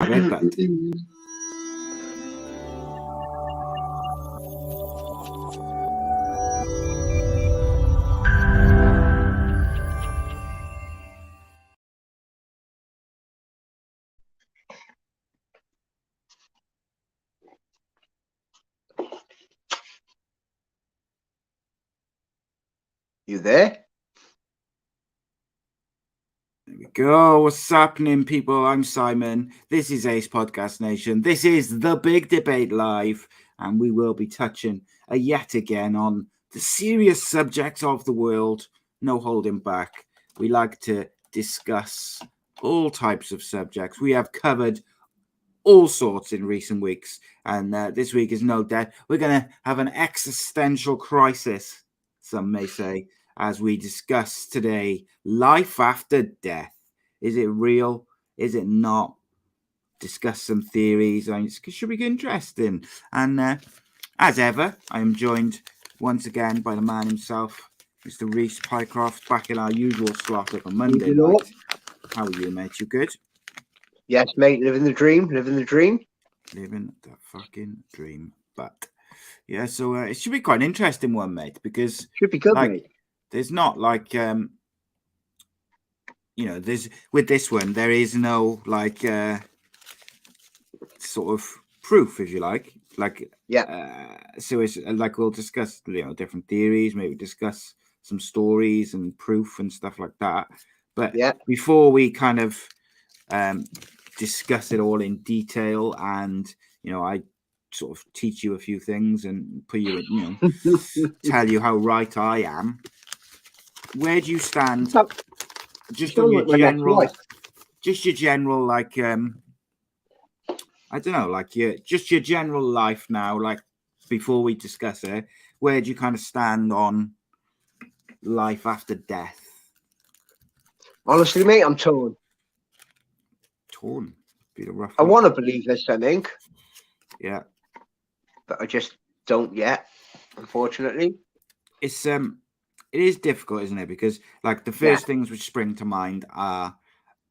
Red bud. You there? There we go. What's happening, people? I'm Simon. This is Ace Podcast Nation. This is the Big Debate Live, and we will be touching yet again on the serious subjects of the world. No holding back. We like to discuss all types of subjects. We have covered all sorts in recent weeks, and this week is no doubt we're going to have an existential crisis, some may say, as we discuss today life after death. Is it real? Is it not? Discuss some theories. It should be interesting. And as ever, I am joined once again by the man himself, Mr. Reese Pycroft, back in our usual slot of a Monday night. How are you, mate? You good? Yes, mate. Living the dream. Living the dream. Living the fucking dream. But yeah, so it should be quite an interesting one, mate, because should be good, mate. There's not like there's with this one there is no like sort of proof, if you like. So it's like we'll discuss different theories, maybe discuss some stories and proof and stuff like that. But before we kind of discuss it all in detail, and I sort of teach you a few things and put you in, tell you how right I am. Where do you stand? Just on your general, like I don't know, like your general life now. Like before we discuss it, where do you kind of stand on life after death? Honestly, mate, I'm torn. Be a rough I want to believe there's something. Yeah. But I just don't yet, unfortunately. It is difficult, isn't it? Because like the first things which spring to mind are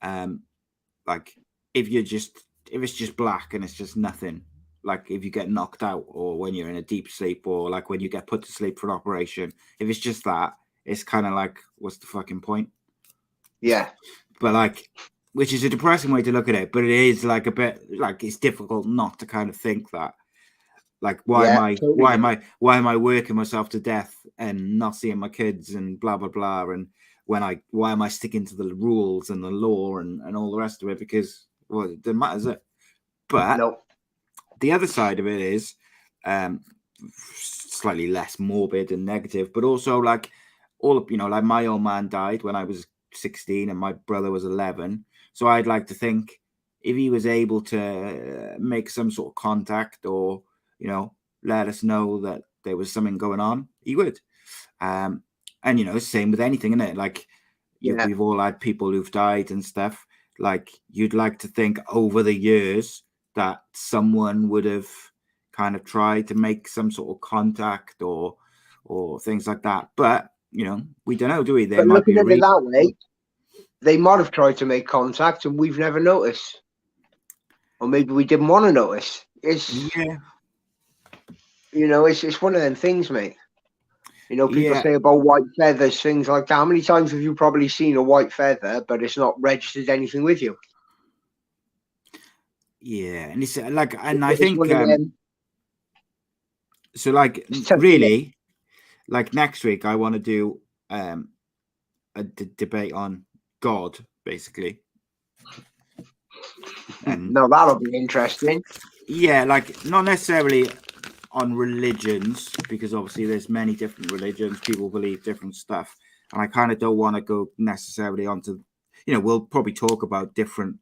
like if it's just black and it's just nothing, like if you get knocked out or when you're in a deep sleep or like when you get put to sleep for an operation, if it's just that, it's kind of like, what's the fucking point? Yeah. But like, which is a depressing way to look at it, but it is like a bit like it's difficult not to kind of think that. Like, why am I working myself to death and not seeing my kids and blah blah blah? And why am I sticking to the rules and the law and all the rest of it? Because it doesn't matter, is it? But the other side of it is slightly less morbid and negative, but also like like my old man died when I was 16 and my brother was 11. So I'd like to think if he was able to make some sort of contact or let us know that there was something going on, he would. And same with anything, isn't it? Like we've all had people who've died and stuff. Like you'd like to think over the years that someone would have kind of tried to make some sort of contact or things like that. But we don't know, do we? But looking at it that way, they might have tried to make contact and we've never noticed, or maybe we didn't want to notice. It's one of them things, mate. People say about white feathers, things like that. How many times have you probably seen a white feather, but it's not registered anything with you? Yeah, and it's like, and I think so. Like, really, like next week, I want to do a debate on God, basically. And no, that'll be interesting. Yeah, like not necessarily on religions, because obviously there's many different religions, people believe different stuff, and I kind of don't want to go necessarily onto, we'll probably talk about different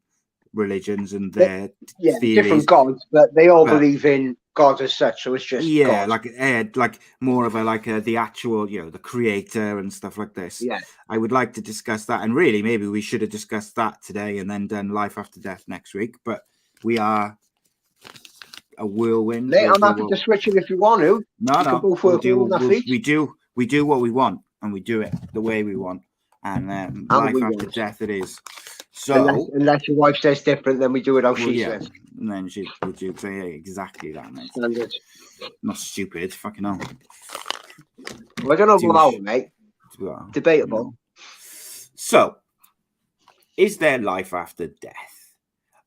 religions and their theories, different gods, but they all believe in God as such, so it's just God. like more of a the actual the creator and stuff like this. I would like to discuss that, and really maybe we should have discussed that today and then done life after death next week, but we are a whirlwind. I'm happy to switch it if you want to. We do what we want and we do it the way we want, and life after death it is. So, unless your wife says different, then we do it how she says. And then she would you say exactly that, mate. Standard. Not stupid, fucking hell. Well, I don't know about that, mate. Well, Debatable. No. So, is there life after death?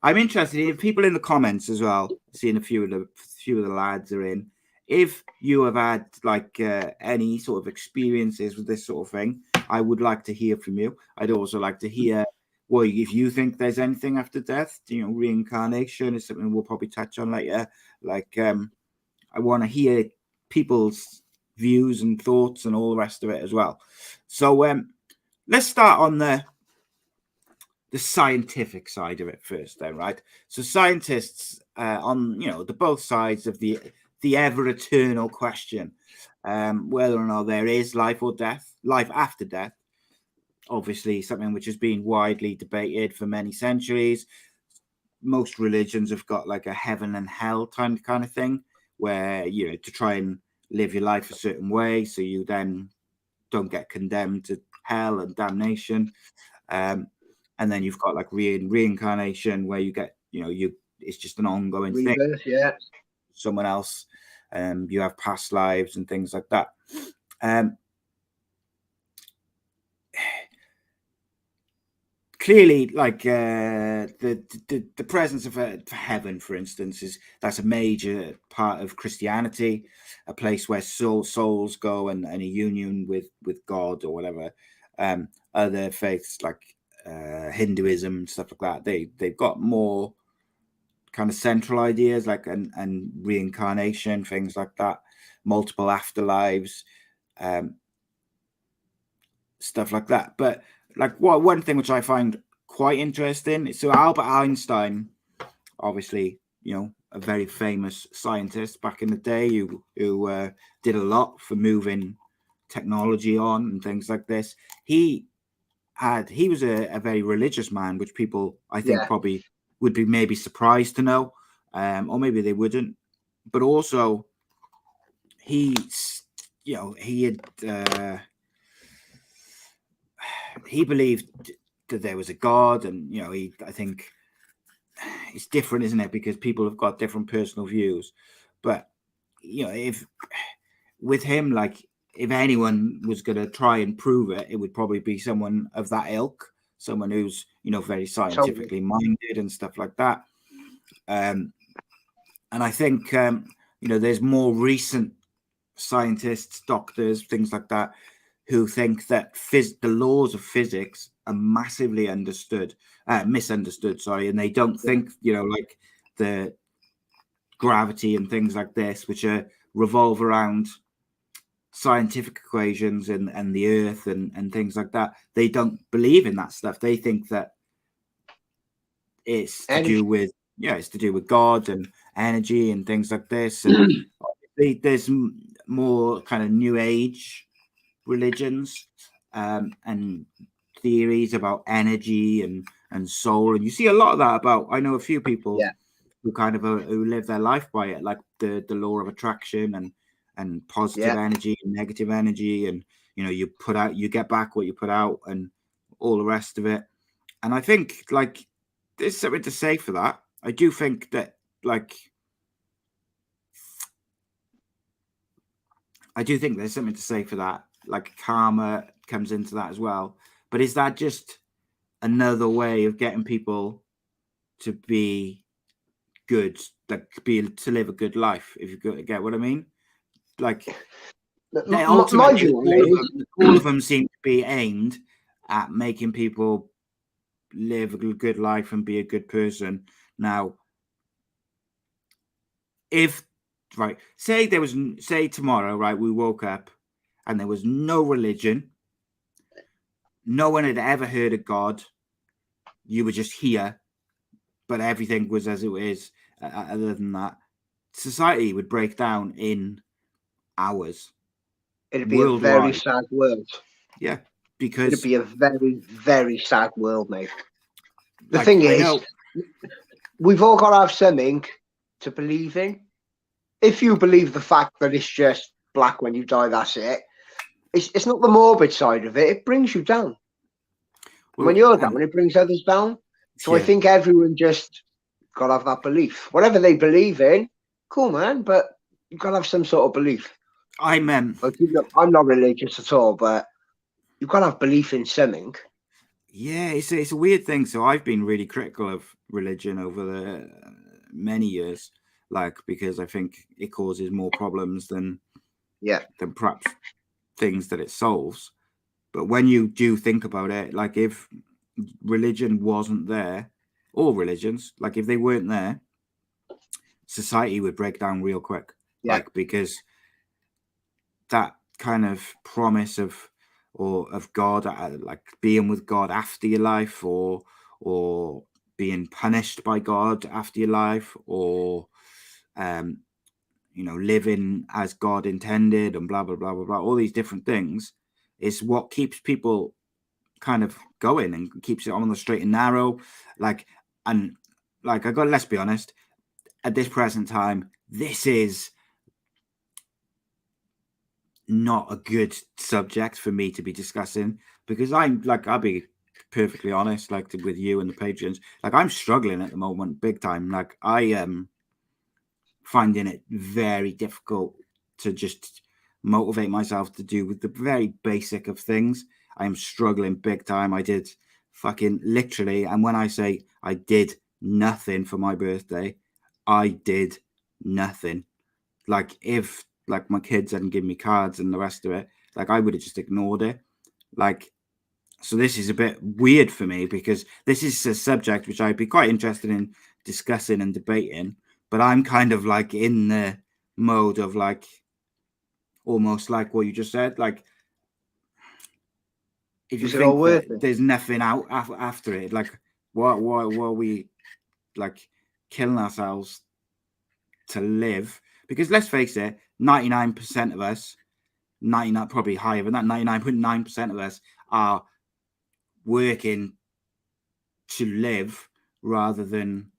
I'm interested in people in the comments as well. Seeing a few of the lads are in. If you have had like any sort of experiences with this sort of thing, I would like to hear from you. I'd also like to hear, well, if you think there's anything after death. Reincarnation is something we'll probably touch on later. Like, I want to hear people's views and thoughts and all the rest of it as well. So, let's start on the scientific side of it first, then, right? So, scientists on the both sides of the ever eternal question, whether or not there is life after death. Obviously, something which has been widely debated for many centuries. Most religions have got like a heaven and hell kind of thing, where to try and live your life a certain way, so you then don't get condemned to hell and damnation. And then you've got like reincarnation, where you get it's just an ongoing Rebirth, thing. Yeah, someone else. You have past lives and things like that. Clearly, like the presence of heaven, for instance, that's a major part of Christianity, a place where souls go and a union with God or whatever. Other faiths like Hinduism, stuff like that, they've got more kind of central ideas like and reincarnation, things like that, multiple afterlives, stuff like that. But like one thing which I find quite interesting, so Albert Einstein, obviously, a very famous scientist back in the day who did a lot for moving technology on and things like this. He was a very religious man, which people I think probably would be maybe surprised to know, or maybe they wouldn't. But also, he believed that there was a God, and I think it's different, isn't it? Because people have got different personal views. But if with him, like if anyone was going to try and prove it, it would probably be someone of that ilk, someone who's very scientifically minded and stuff like that. And I think there's more recent scientists, doctors, things like that, who think that the laws of physics are massively misunderstood, and they don't think like the gravity and things like this, which revolve around scientific equations and the earth and things like that. They don't believe in that stuff. They think that it's to do with God and energy and things like this. And there's more kind of new age religions and theories about energy and soul, and you see a lot of that about. I know a few people who kind of who live their life by it, like the law of attraction and positive energy and negative energy, and you get back what you put out and all the rest of it. And I think like there's something to say for that. I do think that there's something to say for that. Like karma comes into that as well. But is that just another way of getting people to be good, to live a good life? If you get what I mean? Like, ultimately, all of them seem to be aimed at making people live a good life and be a good person. Now, say tomorrow, right, we woke up and there was no religion, no one had ever heard of God, you were just here, but everything was as it is. Other than that, society would break down in hours. It'd be a very sad world. Yeah, because it'd be a very, very sad world, mate. The thing is, we've all got to have something to believe in. If you believe the fact that it's just black when you die, that's it. It's not the morbid side of it. It brings you down. When you're down, it brings others down. So I think everyone just got to have that belief. Whatever they believe in, cool, man, but you've got to have some sort of belief. I'm not religious at all, but you've got to have belief in something. Yeah, it's a weird thing. So I've been really critical of religion over the many years, like, because I think it causes more problems than perhaps things that it solves. But when you do think about it, like, if religion wasn't there, all religions, like, if they weren't there, society would break down real quick. Like, because that kind of promise of God, like being with God after your life, or being punished by God after your life, or living as God intended, and blah blah blah blah blah, all these different things, is what keeps people kind of going and keeps it on the straight and narrow. Let's be honest, at this present time, this is not a good subject for me to be discussing, because I'll be perfectly honest, like, with you and the patrons, like, I'm struggling at the moment big time. Like, I am finding it very difficult to just motivate myself to do with the very basic of things. I am struggling big time. I did fucking literally, and when I say I did nothing for my birthday, I did nothing. Like, if my kids hadn't given me cards and the rest of it, like, I would have just ignored it. Like, so this is a bit weird for me, because this is a subject which I'd be quite interested in discussing and debating, but I'm kind of like in the mode of, like, almost like what you just said, like, if you think that there's nothing out after it, like, what are we, like, killing ourselves to live? Because let's face it, 99% of us, 99, probably higher than that, 99.9% of us are working to live rather than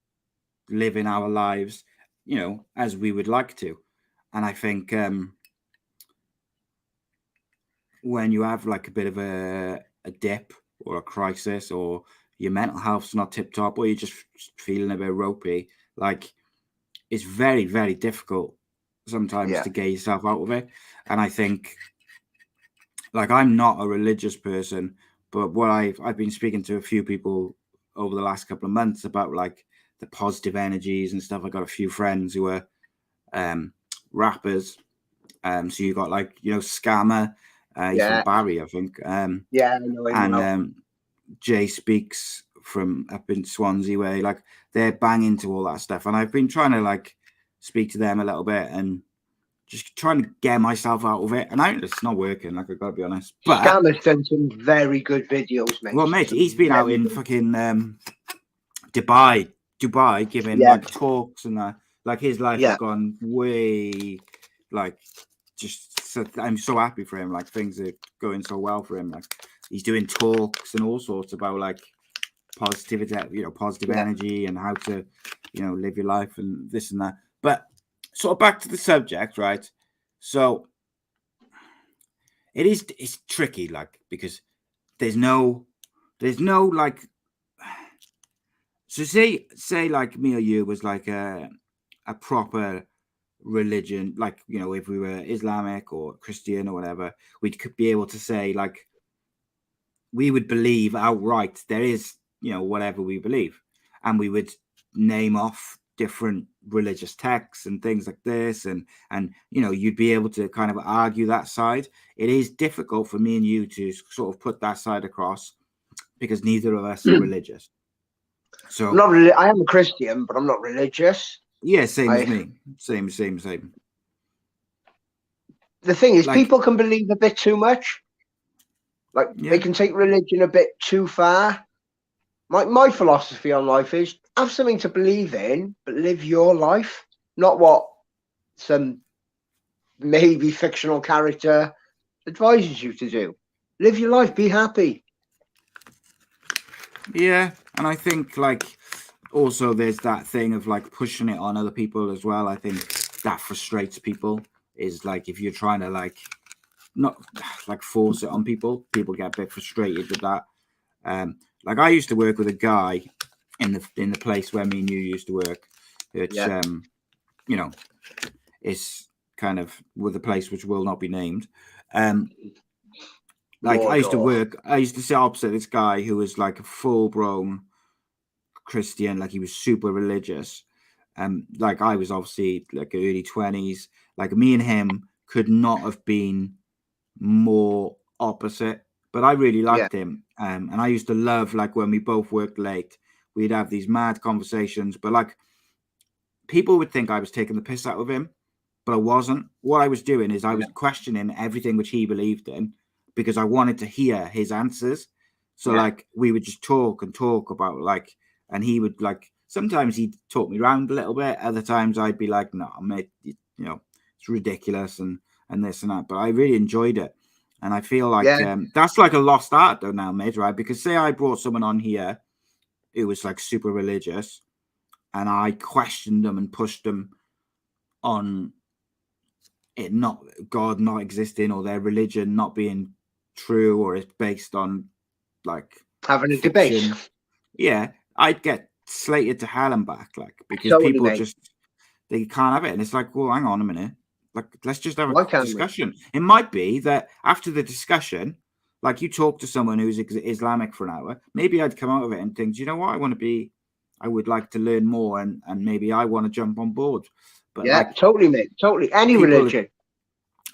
living our lives, as we would like to. And I think when you have, like, a bit of a dip or a crisis, or your mental health's not tip top, or you're just feeling a bit ropey, like, it's very, very difficult sometimes to get yourself out of it. And I think, like, I'm not a religious person, but what I've been speaking to a few people over the last couple of months about, like, the positive energies and stuff. I got a few friends who are rappers. So you got, like, Scammer, he's from Barry, I think. I know him. And Jay Speaks from up in Swansea way. Like, they're banging to all that stuff, and I've been trying to, like, speak to them a little bit and just trying to get myself out of it, and it's not working. Like, I've got to be honest. But Scammer's done some very good videos, mate. Well, mate, he's been out in fucking Dubai, giving like talks and that. Like, his life has gone way, like, just. So I'm so happy for him. Like, things are going so well for him. Like, he's doing talks and all sorts about, like, positivity, positive energy, and how to, live your life and this and that. But sort of back to the subject, right? So it's tricky, like, because there's no like. So say like me or you was like a proper religion, like, if we were Islamic or Christian or whatever, we could be able to say, like, we would believe outright there is, whatever we believe, and we would name off different religious texts and things like this, and you'd be able to kind of argue that side. It is difficult for me and you to sort of put that side across, because neither of us are religious. So I am a Christian, but I'm not religious. Yeah, same as me. Same. The thing is, like, people can believe a bit too much. Like, they can take religion a bit too far. My philosophy on life is have something to believe in, but live your life, not what some maybe fictional character advises you to do. Live your life, be happy. Yeah, and I think, like, also there's that thing of, like, pushing it on other people as well. I think that frustrates people, is, like, if you're trying to, like, not, like, force it on people get a bit frustrated with that. like I used to work with a guy in the place where me and you used to work, which you know, is kind of with a place which will not be named. Like I used to sit opposite this guy who was like a full-blown Christian, like he was super religious. Like I was obviously like early 20s. Like me and him could not have been more opposite, but I really liked him. And I used to love, like, when we both worked late, we'd have these mad conversations, but like people would think I was taking the piss out of him, but I wasn't. What I was doing is I was questioning everything which he believed in because I wanted to hear his answers. So like we would just talk and talk about like, and he would like, sometimes he'd talk me around a little bit. Other times I'd be like, no, mate, you know, it's ridiculous and this and that. But I really enjoyed it. And I feel like that's like a lost art though now, mate, right? Because say I brought someone on here who was like super religious and I questioned them and pushed them on it not God not existing or their religion not being true, or it's based on like having a debate. Yeah, I'd get slated to hell and back, like, because people just they can't have it, and it's like, well, hang on a minute, like, let's just have a discussion. It might be that after the discussion, like, you talk to someone who's Islamic for an hour, maybe I'd come out of it and think, you know what, I would like to learn more, and maybe I want to jump on board. But like, totally, mate, totally. Any religion.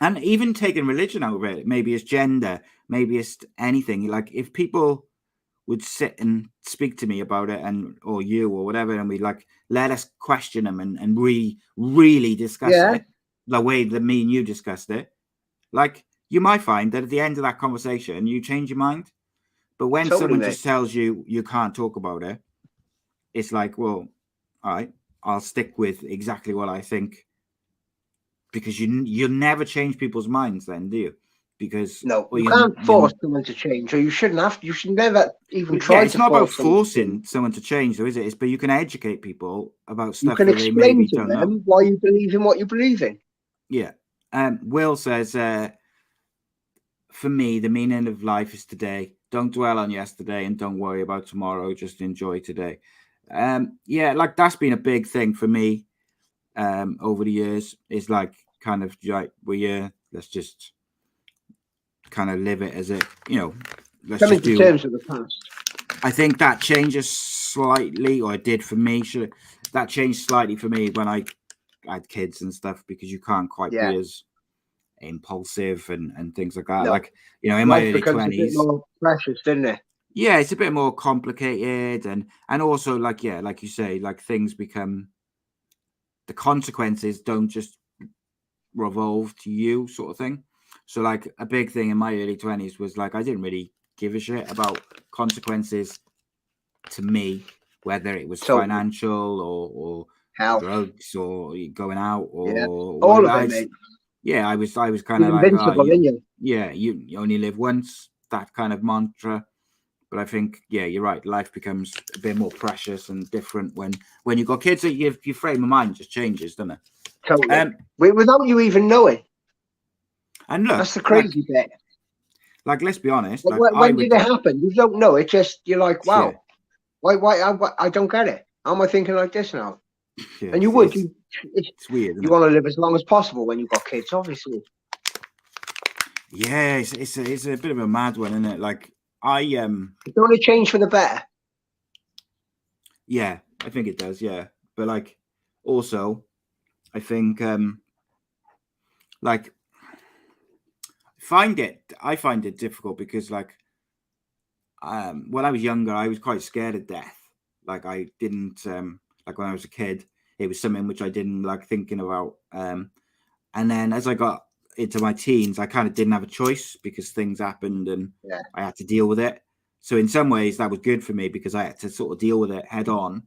And even taking religion out of it, maybe it's gender, maybe it's anything. Like, if people would sit and speak to me about it, or you or whatever, and we like let us question them and really discuss it the way that me and you discussed it, like, you might find that at the end of that conversation you change your mind. But when someone just tells you you can't talk about it, it's like, well, all right, I'll stick with exactly what I think. Because you never change people's minds then, do you? Because you can't force someone to change, or you shouldn't have. You should never even try. It's not about forcing someone to change, though, is it? But you can educate people about stuff. You can explain to them why you believe in what you believe in. Yeah. Will says, for me, the meaning of life is today. Don't dwell on yesterday and don't worry about tomorrow. Just enjoy today. Yeah, like, that's been a big thing for me over the years. Is like, kind of like, let's just kind of live it as it, let's come into terms with the past. I think that changes slightly, or it did for me. That changed slightly for me when I had kids and stuff, because you can't quite be as impulsive and things like that. No. Like, in my early 20s, more precious, didn't it? Yeah, it's a bit more complicated, and also, like, like you say, like, things become, the consequences don't just revolve to you, sort of thing. So, like, a big thing in my early 20s was, like, I didn't really give a shit about consequences to me, whether it was financial or health, drugs, or going out, or all of it, mate. Yeah, I was kind of like, you only live once, that kind of mantra. But I think, you're right. Life becomes a bit more precious and different when you've got kids. Your frame of mind just changes, doesn't it? Totally. Without you even knowing. And look, that's the crazy bit. Like, let's be honest. Like, when did it happen? You don't know. It just, you're like, wow. Yeah. Why? I don't get it. How am I thinking like this now? Yeah, and you would. It's weird. You want to live as long as possible when you've got kids, obviously. Yeah, it's a bit of a mad one, isn't it? Like, it only change for the better. Yeah, I think it does. Yeah, but like, also, I think like, I find it difficult because, like, when I was younger, I was quite scared of death. Like, I didn't like, when I was a kid, it was something which I didn't like thinking about. And then as I got into my teens, I kind of didn't have a choice because things happened and I had to deal with it. So in some ways that was good for me because I had to sort of deal with it head on.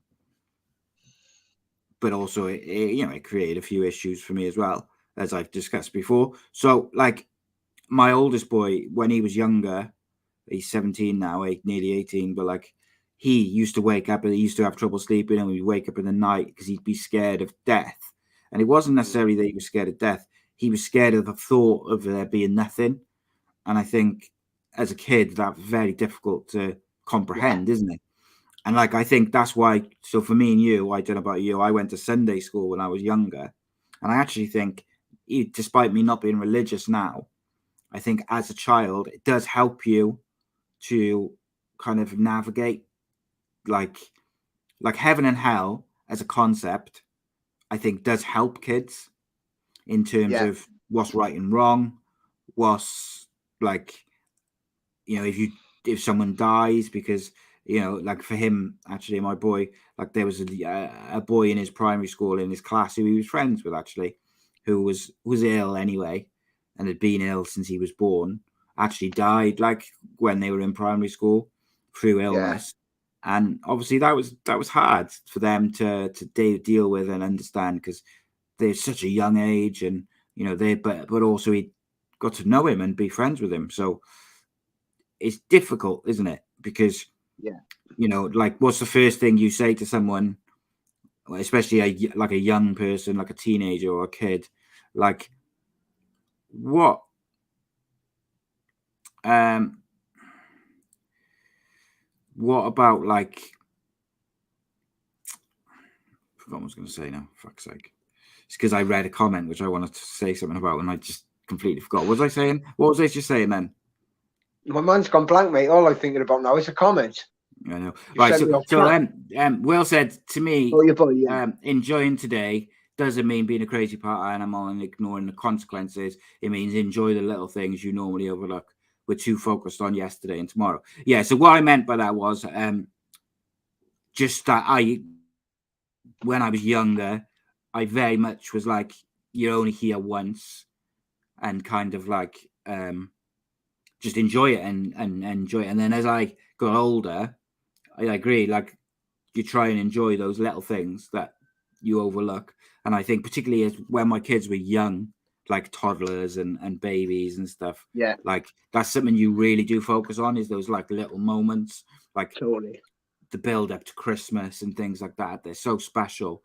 But also it created a few issues for me as well, as I've discussed before. So, like, my oldest boy, when he was younger, he's 17 now, nearly 18, but like, he used to wake up and he used to have trouble sleeping, and he'd wake up in the night because he'd be scared of death. And it wasn't necessarily that he was scared of death. He was scared of the thought of there being nothing. And I think as a kid, that's very difficult to comprehend, isn't it? And like, I think that's why. So for me and you, I don't know about you, I went to Sunday school when I was younger, and I actually think, despite me not being religious now, I think as a child it does help you to kind of navigate like heaven and hell as a concept. I think does help kids in terms of what's right and wrong, what's like, if someone dies, because like for him, actually, my boy, like there was a boy in his primary school in his class who he was friends with, actually, who was ill anyway, and had been ill since he was born, actually died like when they were in primary school through illness. And obviously that was hard for them to deal with and understand, because they're such a young age, and but also he got to know him and be friends with him. So it's difficult, isn't it? Because like, what's the first thing you say to someone, especially a young person, like a teenager or a kid? Like, what about, like, I forgot what I was going to say now, fuck's sake. It's because I read a comment which I wanted to say something about, and I just completely forgot. What was I saying? What was I just saying then? My mind's gone blank, mate. All I'm thinking about now is a comment. I know. Right. So Will said to me, your boy, enjoying today doesn't mean being a crazy party animal and ignoring the consequences. It means enjoy the little things you normally overlook. We're too focused on yesterday and tomorrow. Yeah. So what I meant by that was just that when I was younger, I very much was like, you're only here once, and kind of like just enjoy it and enjoy it. And then as I got older, I agree, like, you try and enjoy those little things that you overlook. And I think particularly as when my kids were young, like toddlers and babies and stuff, like that's something you really do focus on, is those like little moments, like totally the build up to Christmas and things like that. They're so special.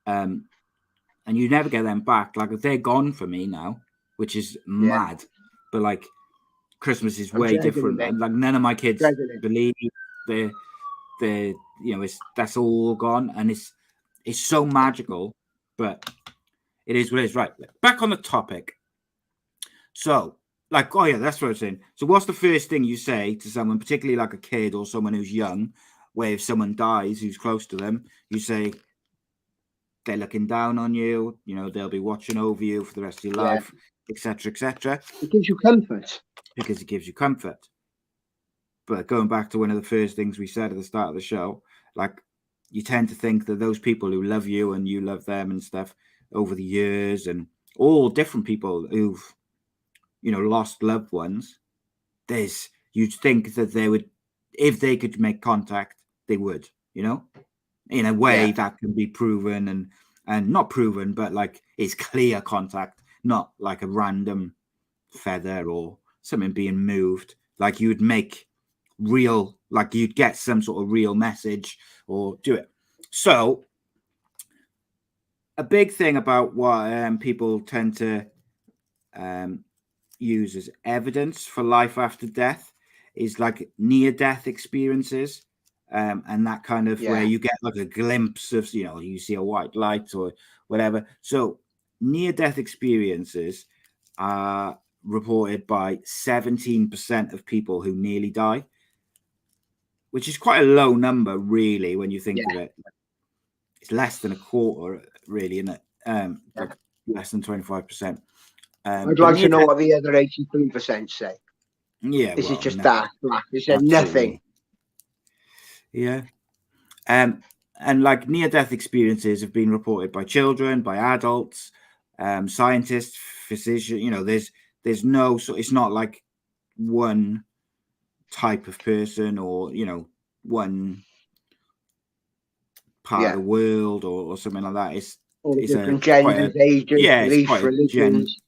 And you never get them back. Like, they're gone for me now, which is mad. But like, Christmas is way different, and like none of my kids believe they're that's all gone, and it's so magical. But it is what it is. Right, back on the topic. So, like, oh yeah, that's what I was saying. So what's the first thing you say to someone, particularly like a kid or someone who's young, where if someone dies who's close to them, you say they're looking down on you, they'll be watching over you for the rest of your life, etc., etc. It gives you comfort. Because it gives you comfort. But going back to one of the first things we said at the start of the show, like, you tend to think that those people who love you and you love them and stuff over the years, and all different people who've, lost loved ones, you'd think that they would, if they could make contact, they would, in a way that can be proven and not proven, but like it's clear contact, not like a random feather or something being moved. Like, you would make real, like you'd get some sort of real message or do it. So a big thing about what people tend to use as evidence for life after death is like near-death experiences, and that kind of where you get like a glimpse of, you see a white light or whatever. So near-death experiences are reported by 17% of people who nearly die, which is quite a low number, really, when you think of it. It's less than a quarter, really, isn't it? Like less than 25%. I'd like to know what the other 83% say. Yeah, is it just that? Is there nothing? Yeah. And like near-death experiences have been reported by children, by adults, scientists, physicians. There's no, so it's not like one type of person or one part of the world or something like that. It's different genders, ages, beliefs, religions.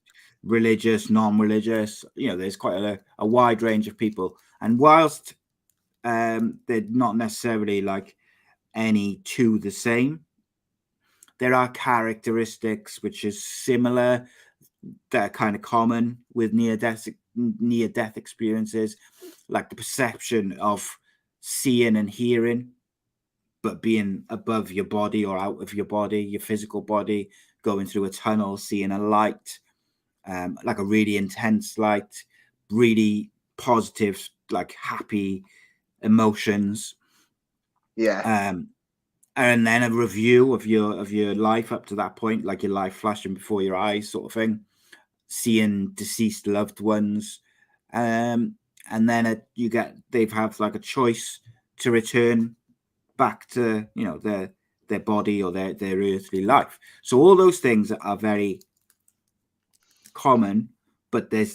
Religious, non-religious, there's quite a wide range of people. And whilst they're not necessarily like any two the same, there are characteristics which is similar, that are kind of common with near-death experiences, like the perception of seeing and hearing, but being above your body or out of your body, your physical body, going through a tunnel, seeing a light, like a really intense light, really positive, like happy emotions. Yeah. And then a review of your life up to that point, like your life flashing before your eyes, sort of thing. Seeing deceased loved ones, and then they've have like a choice to return back to their body or their earthly life. So all those things are very common, but they're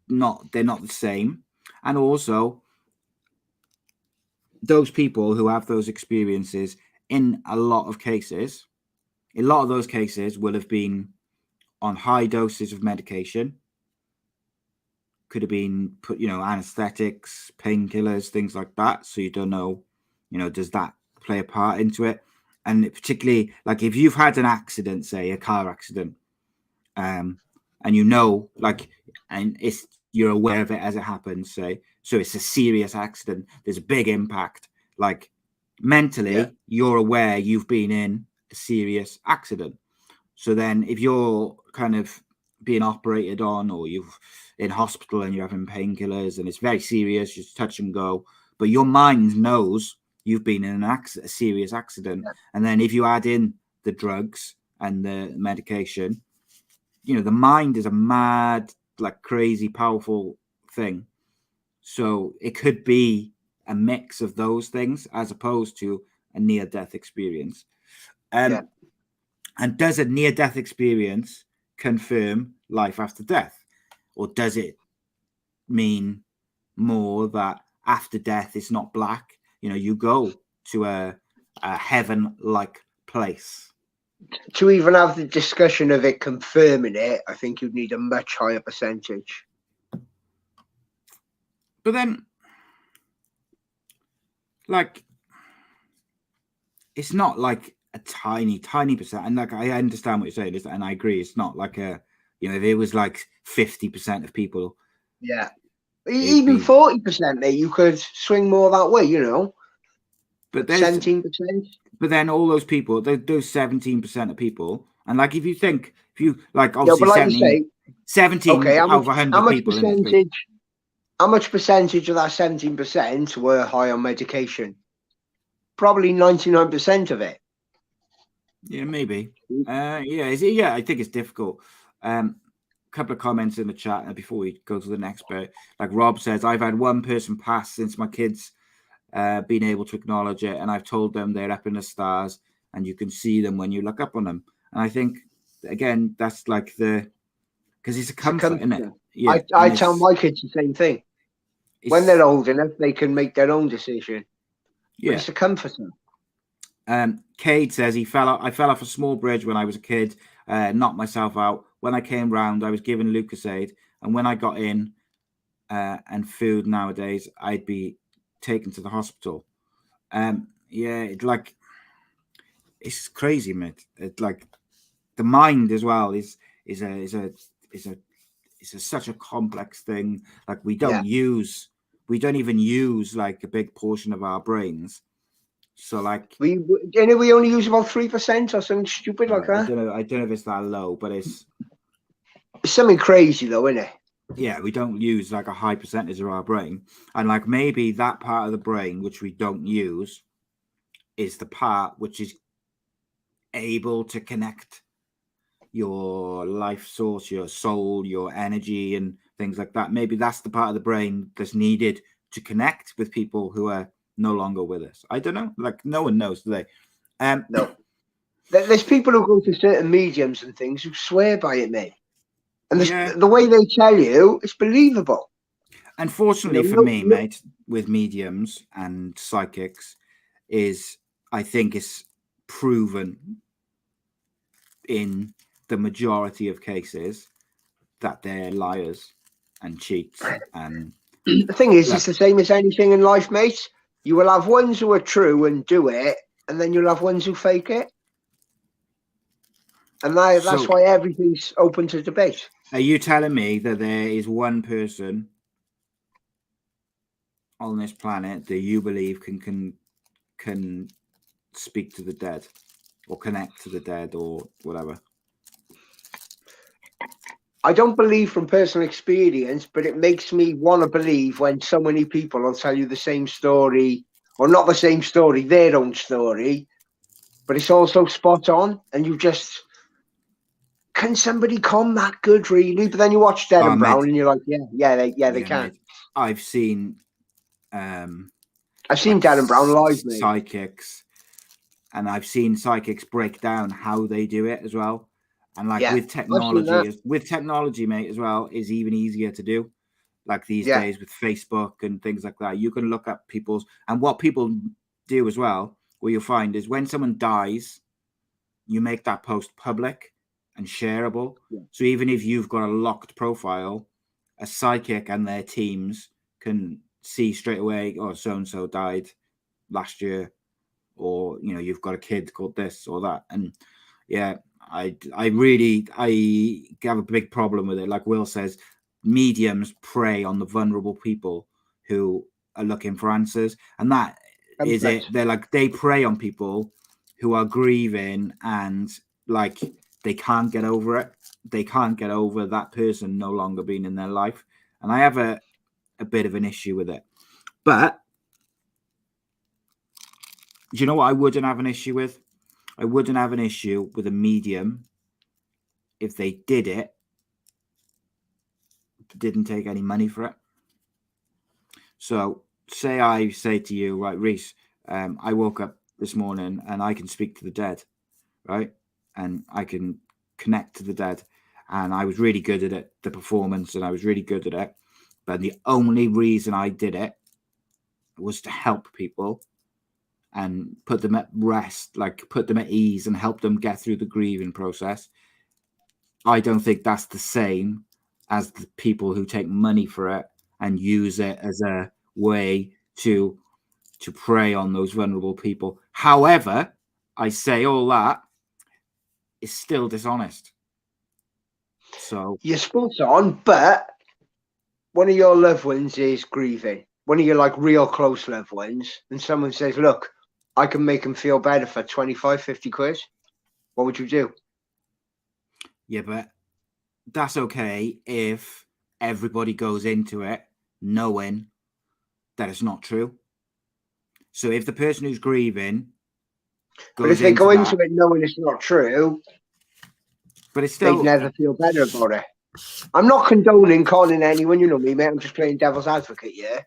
not the same. And also those people who have those experiences, in a lot of those cases will have been on high doses of medication, could have been put, anesthetics, painkillers, things like that. So you don't know, does that play a part into it? And particularly, like if you've had an accident, say a car accident, and and you're aware of it as it happens, say, so it's a serious accident, there's a big impact, like mentally, you're aware you've been in a serious accident. So then if you're kind of being operated on, or you've in hospital and you're having painkillers and it's very serious, just touch and go, but your mind knows you've been in a serious accident. And then if you add in the drugs and the medication, the mind is a mad, like crazy powerful thing. So it could be a mix of those things as opposed to a near-death experience. And does a near-death experience confirm life after death? Or does it mean more that after death it's not black? You go to a heaven-like place. To even have the discussion of it confirming it, I think you'd need a much higher percentage. But then, like, it's not like a tiny percent. And like, I understand what you're saying, and I agree. It's not like if it was like 50% of people. Yeah. Even 40%, mate, you could swing more that way, But 17%. But then all those people, those 17% of people, and like if you like obviously like 17 okay, out of 100 people. How much percentage of that 17% were high on medication? Probably 99% of it. Yeah, maybe. I think it's difficult. Couple of comments in the chat before we go to the next bit. Like Rob says, I've had one person pass since my kids been able to acknowledge it, and I've told them they're up in the stars and you can see them when you look up on them. And I think again that's like because it's a comfort, isn't it? Yeah, I tell my kids the same thing. When they're old enough, they can make their own decision. Yeah, but it's a comforter. Cade says I fell off a small bridge when I was a kid, knocked myself out. When I came round, I was given Lucozade, and when I got in and food nowadays, I'd be taken to the hospital. It's crazy, mate. It's like the mind as well is such a complex thing. Like we don't even use like a big portion of our brains. So like we only use about 3% or something stupid like that. I don't know if it's that low, but it's something crazy though, isn't it? Yeah, we don't use like a high percentage of our brain, and like maybe that part of the brain which we don't use is the part which is able to connect your life source, your soul, your energy, and things like that. Maybe that's the part of the brain that's needed to connect with people who are no longer with us. I don't know. Like no one knows, do they? No. There's people who go to certain mediums and things who swear by it, mate. And the way they tell you, it's believable. Unfortunately for me, mate, with mediums and psychics, I think it's proven in the majority of cases that they're liars and cheats. And the thing is, it's the same as anything in life, mate. You will have ones who are true and do it, and then you'll have ones who fake it. And that's why everything's open to debate. Are you telling me that there is one person on this planet that you believe can speak to the dead or connect to the dead or whatever? I don't believe from personal experience, but it makes me want to believe when so many people will tell you the same story, or not the same story, their own story, but it's also spot on, and you just, can somebody come that good, really? But then you watch Dead and Brown, and you're like, they can. Mate, I've seen Dead and Brown live, mate. Psychics, and I've seen psychics break down how they do it as well. And with technology, mate, as well, is even easier to do. Like these days with Facebook and things like that, you can look up people's, and what people do as well, what you'll find is when someone dies, you make that post public and shareable. Yeah. So even if you've got a locked profile, a psychic and their teams can see straight away, oh, so-and-so died last year, or, you've got a kid called this or that. And yeah, I have a big problem with it. Like Will says, mediums prey on the vulnerable people who are looking for answers. And that is it. They prey on people who are grieving and they can't get over it. They can't get over that person no longer being in their life. And I have a bit of an issue with it. But do you know what I wouldn't have an issue with? I wouldn't have an issue with a medium if they did it, didn't take any money for it. So say I say to you, right, Reese, I woke up this morning and I can speak to the dead, right? And I can connect to the dead. And I was really good at it, the performance, and I was really good at it. But the only reason I did it was to help people and put them at rest, put them at ease and help them get through the grieving process. I don't think that's the same as the people who take money for it and use it as a way to prey on those vulnerable people. However, I say all that is still dishonest. So you're spot on, but one of your loved ones is grieving, one of your real close loved ones, and someone says, look, I can make them feel better for 25, 50 quid. What would you do? Yeah, but that's okay if everybody goes into it knowing that it's not true. So if the person who's grieving goes but if they go into it knowing it's not true, but it's still, they'd never feel better about it. I'm not condoning calling anyone, you know me, mate. I'm just playing devil's advocate, yeah?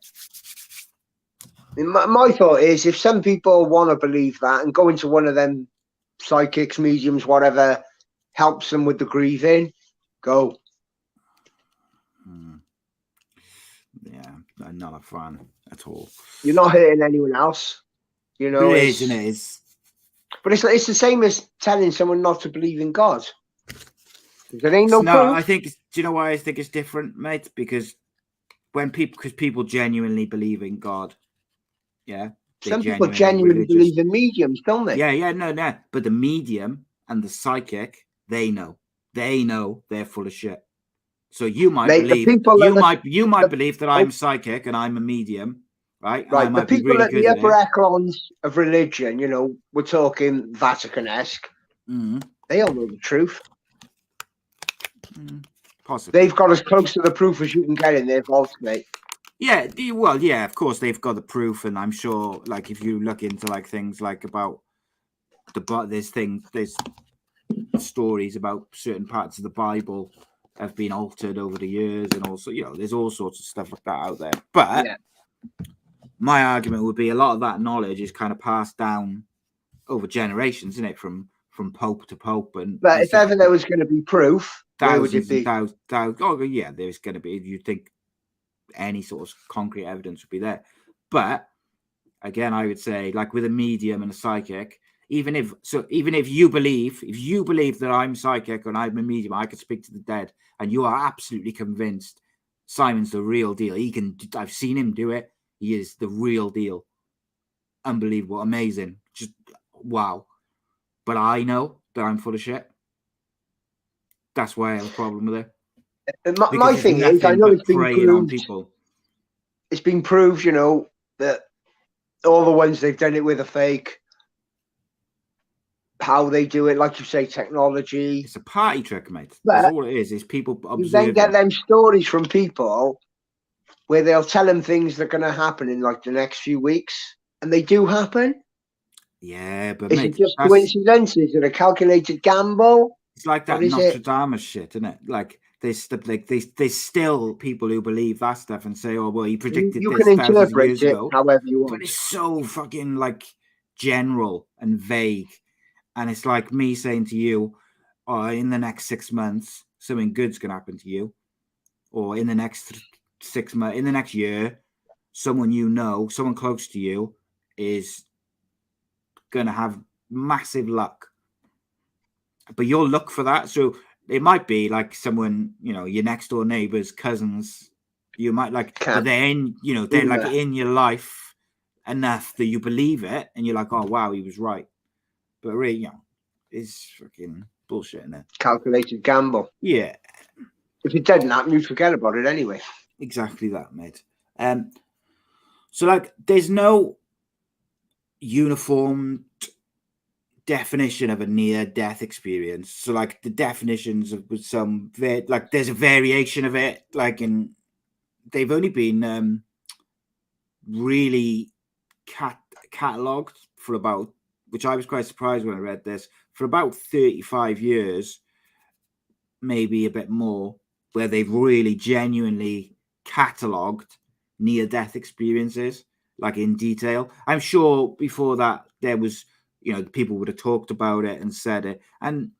My thought is, if some people want to believe that and go into one of them psychics, mediums, whatever, helps them with the grieving, go. Yeah, I'm not a fan at all. You're not hurting anyone else. You know, it is and it is. But it's the same as telling someone not to believe in God. There ain't no proof. I think. Do you know why I think it's different, mate? Because people genuinely believe in God. Yeah. Some people genuinely believe in mediums, don't they? Yeah, no. But the medium and the psychic, they know they're full of shit. So you might believe you might believe that I'm psychic and I'm a medium, right? Right. The people at the upper echelons of religion, we're talking Vatican-esque. They all know the truth. Possibly. They've got as close to the proof as you can get in their vaults, mate. Yeah, well, yeah, of course they've got the proof, and I'm sure, if you look into things about there's stories about certain parts of the Bible have been altered over the years, and also, there's all sorts of stuff like that out there. But my argument would be a lot of that knowledge is kind of passed down over generations, isn't it? From pope to pope, but if ever there was going to be proof, where would it be? Oh yeah, there's going to be. If you think any sort of concrete evidence would be there, but again, I would say, with a medium and a psychic, even if you believe that I'm psychic and I'm a medium, I could speak to the dead, and you are absolutely convinced Simon's the real deal. I've seen him do it. He is the real deal. Unbelievable, amazing, just wow. But I know that I'm full of shit. That's why I have a problem with it. My thing is, I know it's been proved. it's been proved, that all the ones they've done it with are fake. How they do it, like you say, technology. It's a party trick, mate. But That's all it is. It's people observing. You then get them stories from people where they'll tell them things that are going to happen in like the next few weeks, and they do happen. Yeah, but is mate, it just coincidences and a calculated gamble? It's like that Notre Dame shit, isn't it? Like there's still people who believe that stuff and say, "Oh, well, he predicted you this can thousands of interpret years it ago." however you want. But it's so fucking like general and vague, and it's like me saying to you, "Oh, in the next 6 months, something good's gonna happen to you," or in the next 6 months, in the next year, someone close to you is gonna have massive luck. But you'll look for that. So it might be like someone, your next door neighbor's cousins. You might but they're in, they're like in your life enough that you believe it, and you're like, oh wow, he was right. But really, it's fucking bullshit, isn't it? Calculated gamble. Yeah. If it didn't happen, you'd forget about it anyway. Exactly that, mate. So like, there's no uniform definition of a near-death experience. So like the definitions of some like there's a variation of it, like they've only been really catalogued for about, which I was quite surprised when I read this, for about 35 years, maybe a bit more, where they've really genuinely catalogued near-death experiences, like in detail. I'm sure before that there was, people would have talked about it and said it, and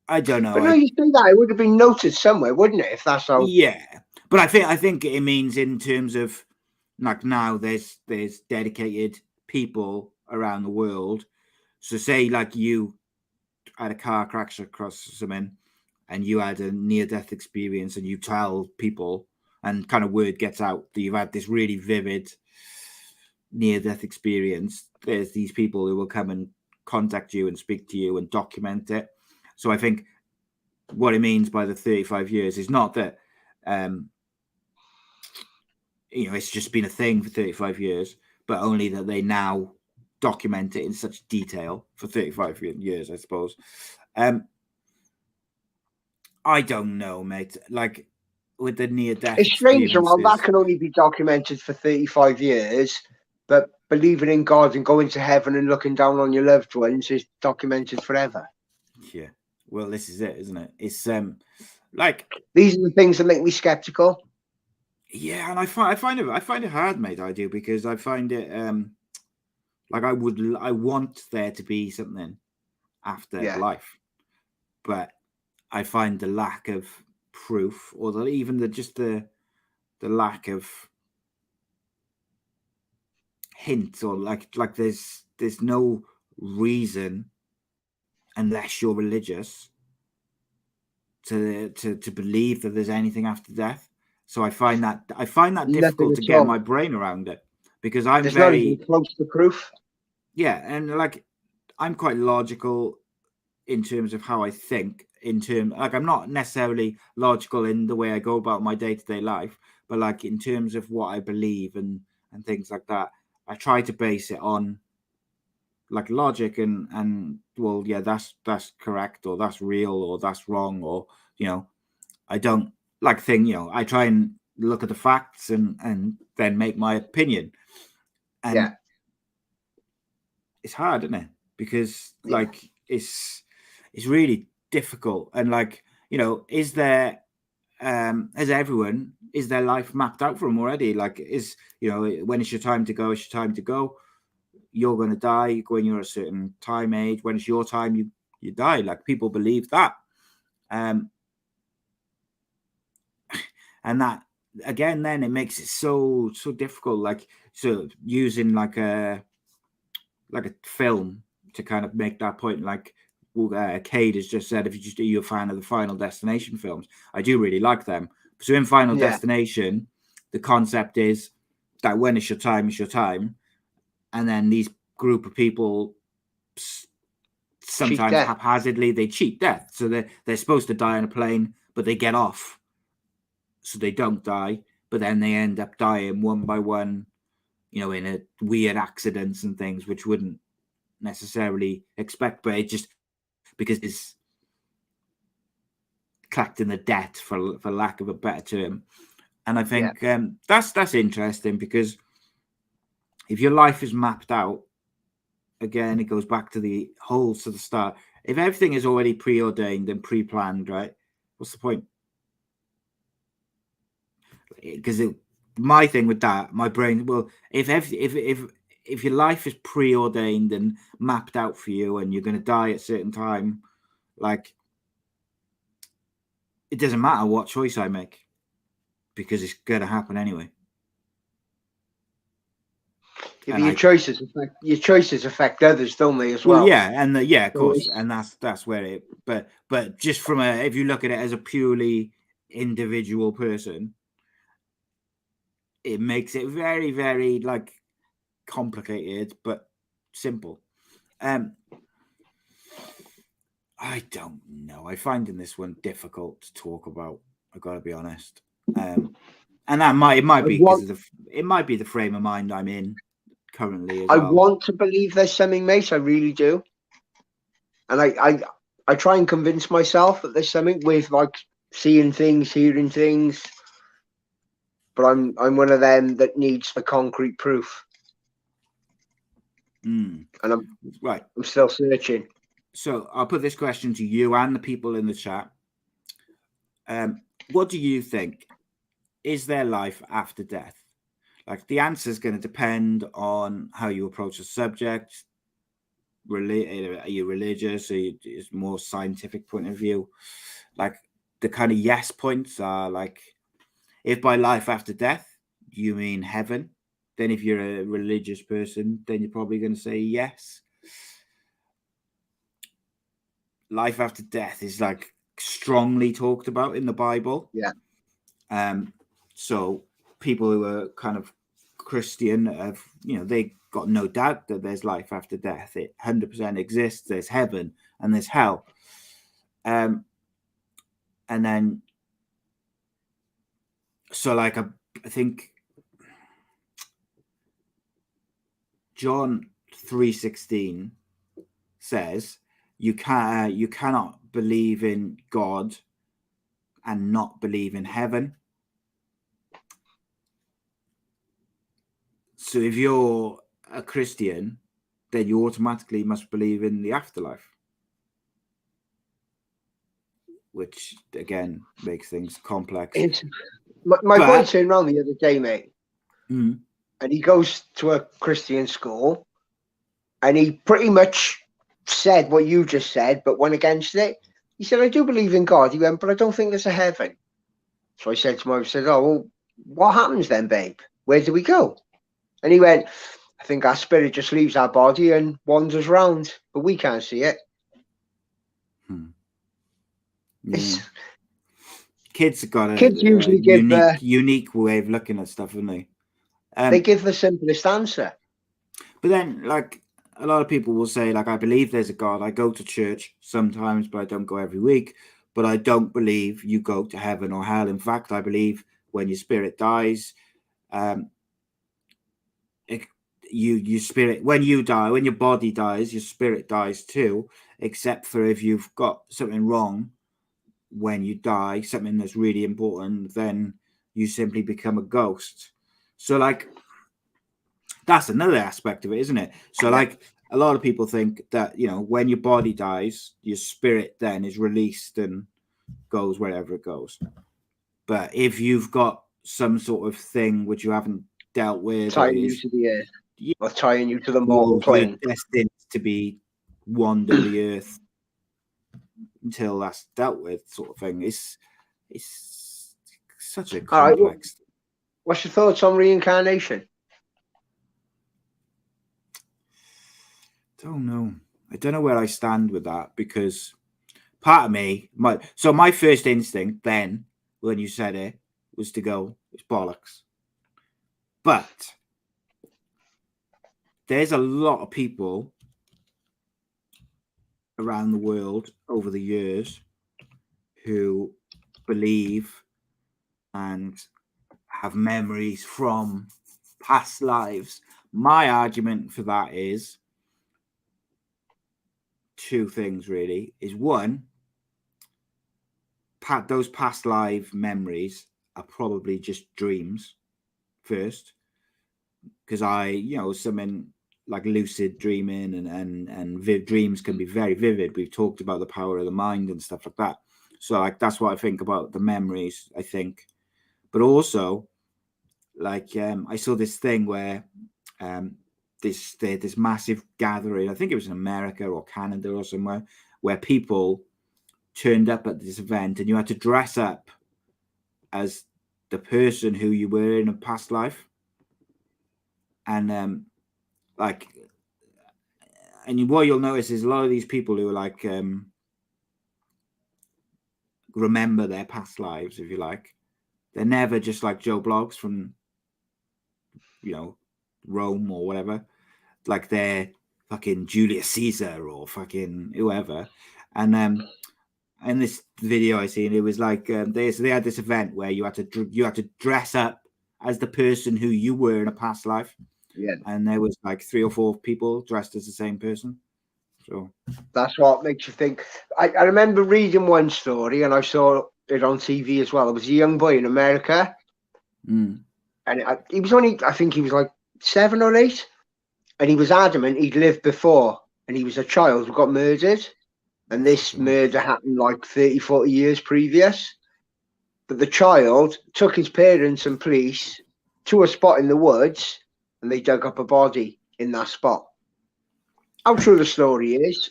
I don't know. But no, you say that it would have been noted somewhere, wouldn't it? If that's how. Yeah, but I think it means in terms of like now there's dedicated people around the world. So say like you had a car crash across something, and you had a near-death experience, and you tell people, and kind of word gets out that you've had this really vivid near-death experience. There's these people who will come and contact you and speak to you and document it. So I think what it means by the 35 years is not that it's just been a thing for 35 years, but only that they now document it in such detail for 35 years, I suppose. I don't know, mate. Like with the near-death it's strange. Well, that can only be documented for 35 years, but believing in God and going to heaven and looking down on your loved ones is documented forever. Yeah. Well, this is it, isn't it? It's like these are the things that make me skeptical. Yeah, and I find it hard, mate. I do, because I find it like I want there to be something after life, but I find the lack of proof, or the lack of hint, or like there's no reason, unless you're religious, to believe that there's anything after death. So I find that difficult to get my brain around it, because there's not even close to proof. Yeah, and like I'm quite logical in terms of how I think. I'm not necessarily logical in the way I go about my day-to-day life, but like in terms of what I believe and things like that, I try to base it on like logic and well, yeah, that's correct, or that's real, or that's wrong, or I don't I try and look at the facts and then make my opinion. And it's hard, isn't it? Because like it's really difficult. And like, is there is their life mapped out for them already? Like, is when it's your time to go, it's your time to go. You're going to die when you're a certain time age. When it's your time, you die. Like, people believe that. And that again, then it makes it so difficult. Like, so using like a film to kind of make that point. Like Cade has just said, if you're a fan of the Final Destination films, I do really like them. So in Final Destination, the concept is that when it's your time, it's your time. And then these group of people sometimes haphazardly, they cheat death. So they're supposed to die on a plane, but they get off, so they don't die. but then they end up dying one by one, in a weird accidents and things, which wouldn't necessarily expect, but it just because it's collecting the debt, for lack of a better term. And I think that's interesting, because if your life is mapped out, again, it goes back to the whole sort of start. If everything is already preordained and pre-planned, right, what's the point? Because my thing with that, my brain, well, if your life is preordained and mapped out for you, and you're going to die at a certain time, like, it doesn't matter what choice I make, because it's going to happen anyway. If your choices affect others, don't they, as well? Well, yeah, and of course, and that's where it. But just from if you look at it as a purely individual person, it makes it very, very, like, complicated but simple. I don't know. I find in this one difficult to talk about. I got to be honest. And that might be because it might be the frame of mind I'm in currently as well. I want to believe there's something, mate. I really do. And I try and convince myself that there's something, with like seeing things, hearing things. But I'm one of them that needs the concrete proof. And I'm still searching. So I'll put this question to you and the people in the chat. What do you think? Is there life after death? Like, the answer is going to depend on how you approach the subject. Are you religious? Is more scientific point of view? Like, the kind of yes points are like, if by life after death you mean heaven, then if you're a religious person, then you're probably going to say yes. Life after death is like strongly talked about in the Bible. Yeah. So people who are kind of Christian have, they got no doubt that there's life after death. It 100% exists. There's heaven and there's hell. And then, so like, I think John 3:16 says you cannot believe in God and not believe in heaven. So if you're a Christian, then you automatically must believe in the afterlife, which again makes things complex. My boy turned around the other day, mate, and he goes to a Christian school, and he pretty much said what you just said, but went against it. He said, I do believe in God. He went, but I don't think there's a heaven. So I said to him, oh, well, what happens then, babe? Where do we go? And he went, I think our spirit just leaves our body and wanders around, but we can't see it. Yeah. Kids have got usually unique way of looking at stuff, haven't they? They give the simplest answer. But then, like, a lot of people will say, like, I believe there's a God. I go to church sometimes, but I don't go every week. But I don't believe you go to heaven or hell. In fact, I believe when your spirit dies, your spirit, when you die, when your body dies, your spirit dies too, except for if you've got something wrong when you die, something that's really important, then you simply become a ghost. So, like, that's another aspect of it, isn't it? So, like, a lot of people think that, when your body dies, your spirit then is released and goes wherever it goes. But if you've got some sort of thing which you haven't dealt with, tying you to the earth, or tying you to the mortal plane, you're destined to wander the earth until that's dealt with, sort of thing. It's such a complex. What's your thoughts on reincarnation? Don't know. I don't know where I stand with that, because part of me, my first instinct then, when you said it, was to go, it's bollocks. But there's a lot of people around the world over the years who believe and have memories from past lives. My argument for that is two things, really. Is one, those past life memories are probably just dreams first, because something like lucid dreaming and dreams can be very vivid. We've talked about the power of the mind and stuff like that. So like that's what I think about the memories, I think. But also, like I saw this thing where this massive gathering, I think it was in America or Canada or somewhere, where people turned up at this event and you had to dress up as the person who you were in a past life. And like, and what you'll notice is a lot of these people who are like remember their past lives, if you like, they're never just like Joe Blogs from Rome or whatever. Like they're fucking Julius Caesar or fucking whoever. And in this video I seen, it was like they had this event where you had to dress up as the person who you were in a past life. Yeah. And there was like 3 or 4 people dressed as the same person. So that's what makes you think. I remember reading one story, and I saw it on TV as well. It was a young boy in America, and he was only, I think he was like 7 or 8, and he was adamant he'd lived before, and he was a child who got murdered, and this murder happened like 30, 40 years previous. But the child took his parents and police to a spot in the woods, and they dug up a body in that spot. How true the story is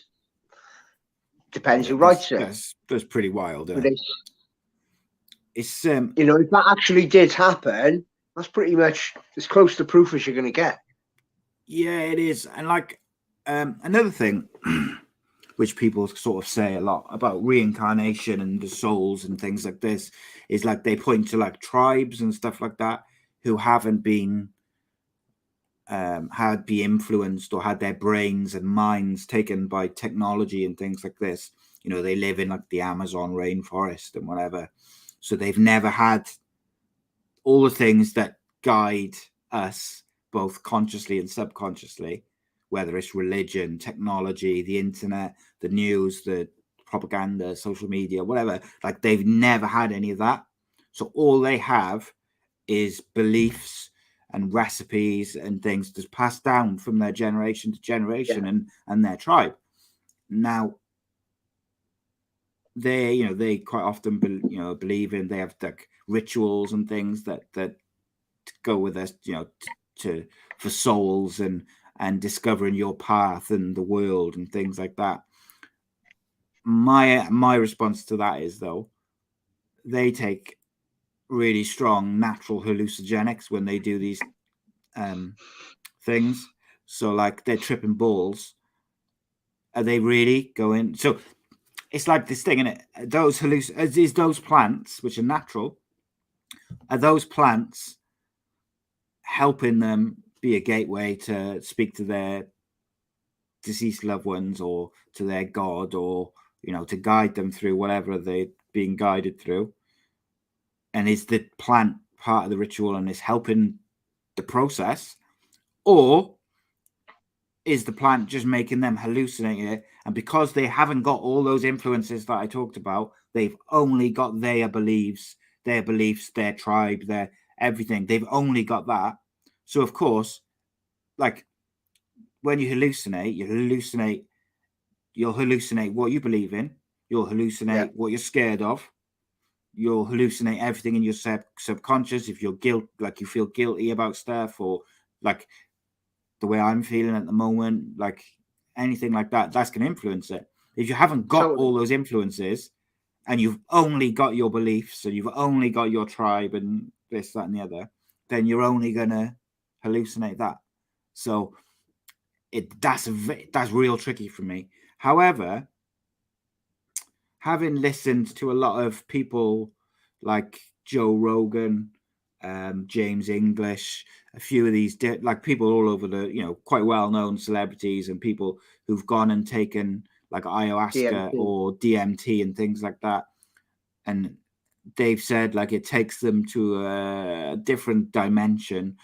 depends who writes it. That's pretty wild. But it's if that actually did happen, that's pretty much as close to proof as you're going to get. Yeah, it is. And like another thing which people sort of say a lot about reincarnation and the souls and things like this is like they point to like tribes and stuff like that who haven't been had be influenced or had their brains and minds taken by technology and things like this. They live in like the Amazon rainforest and whatever, so they've never had all the things that guide us both consciously and subconsciously, whether it's religion, technology, the internet, the news, the propaganda, social media, whatever. Like they've never had any of that, so all they have is beliefs and recipes and things just passed down from their generation to generation, and their tribe. Now they quite often believe in, they have like rituals and things that go with us, for souls and discovering your path and the world and things like that. My response to that is, though, they take really strong natural hallucinogenics when they do these things. So like they're tripping balls. Are they really going? So it's like this thing, innit? Those plants, which are natural, are those plants helping them be a gateway to speak to their deceased loved ones or to their God, or to guide them through whatever they're being guided through? And is the plant part of the ritual and is helping the process, or is the plant just making them hallucinate it? And because they haven't got all those influences that I talked about, they've only got their beliefs, their tribe, their everything. They've only got that. So of course, like when you hallucinate, you'll hallucinate what you believe in, you'll hallucinate what you're scared of, you'll hallucinate everything in your subconscious. If you're you feel guilty about stuff, or like the way I'm feeling at the moment, like anything like that, that's going to influence it. If you haven't got all those influences and you've only got your beliefs and you've only got your tribe and this, that, and the other, then you're only going to hallucinate that. So that's real tricky for me. However, having listened to a lot of people like Joe Rogan, James English, a few of these like people all over the quite well-known celebrities and people who've gone and taken like ayahuasca or DMT and things like that, and they've said like it takes them to a different dimension.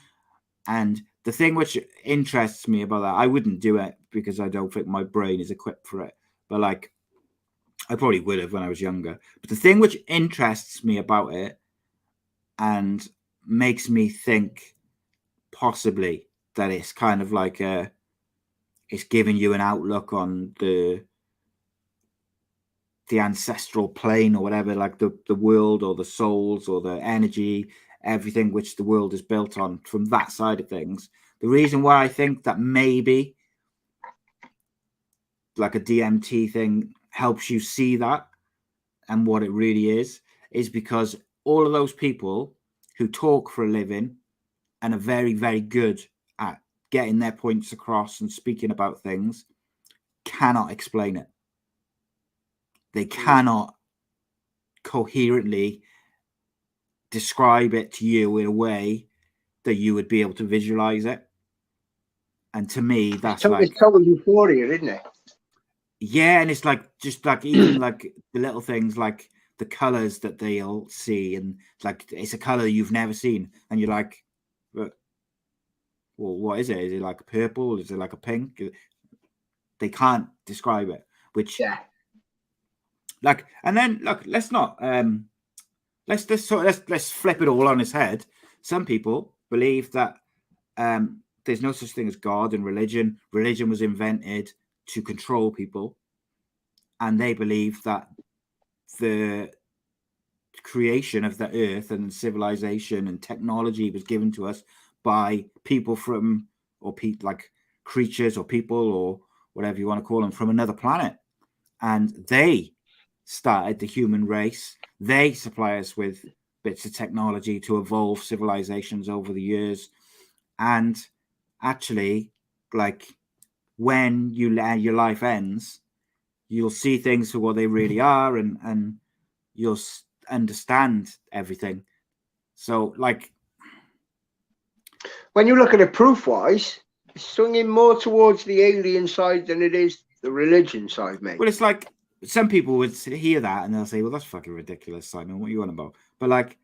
And the thing which interests me about that, I wouldn't do it because I don't think my brain is equipped for it. But like, I probably would have when I was younger. But the thing which interests me about it and makes me think possibly that it's kind of like it's giving you an outlook on the ancestral plane or whatever, like the world or the souls or the energy, everything which the world is built on from that side of things. The reason why I think that maybe like a DMT thing helps you see that and what it really is because all of those people who talk for a living and are very, very good at getting their points across and speaking about things cannot explain it. They cannot coherently describe it to you in a way that you would be able to visualize it. And to me, that's it's total euphoria, isn't it? Yeah, and it's like just like even like the little things like the colors that they'll see, and like it's a color you've never seen, and you're like, well, what is it? Is it like purple? Is it like a pink? They can't describe it, which like, and then look, let's not let's flip it all on its head. Some people believe that there's no such thing as God and religion. Religion was invented to control people, and they believe that the creation of the earth and civilization and technology was given to us by people from, or like creatures or people or whatever you want to call them, from another planet, and they started the human race. They supply us with bits of technology to evolve civilizations over the years. And actually, like, when your life ends, you'll see things for what they really are, and you'll understand everything. So, like, when you look at it proof-wise, it's swinging more towards the alien side than it is the religion side, mate. Well, it's like some people would hear that and they'll say, "Well, that's fucking ridiculous, Simon. What are you on about?" But like,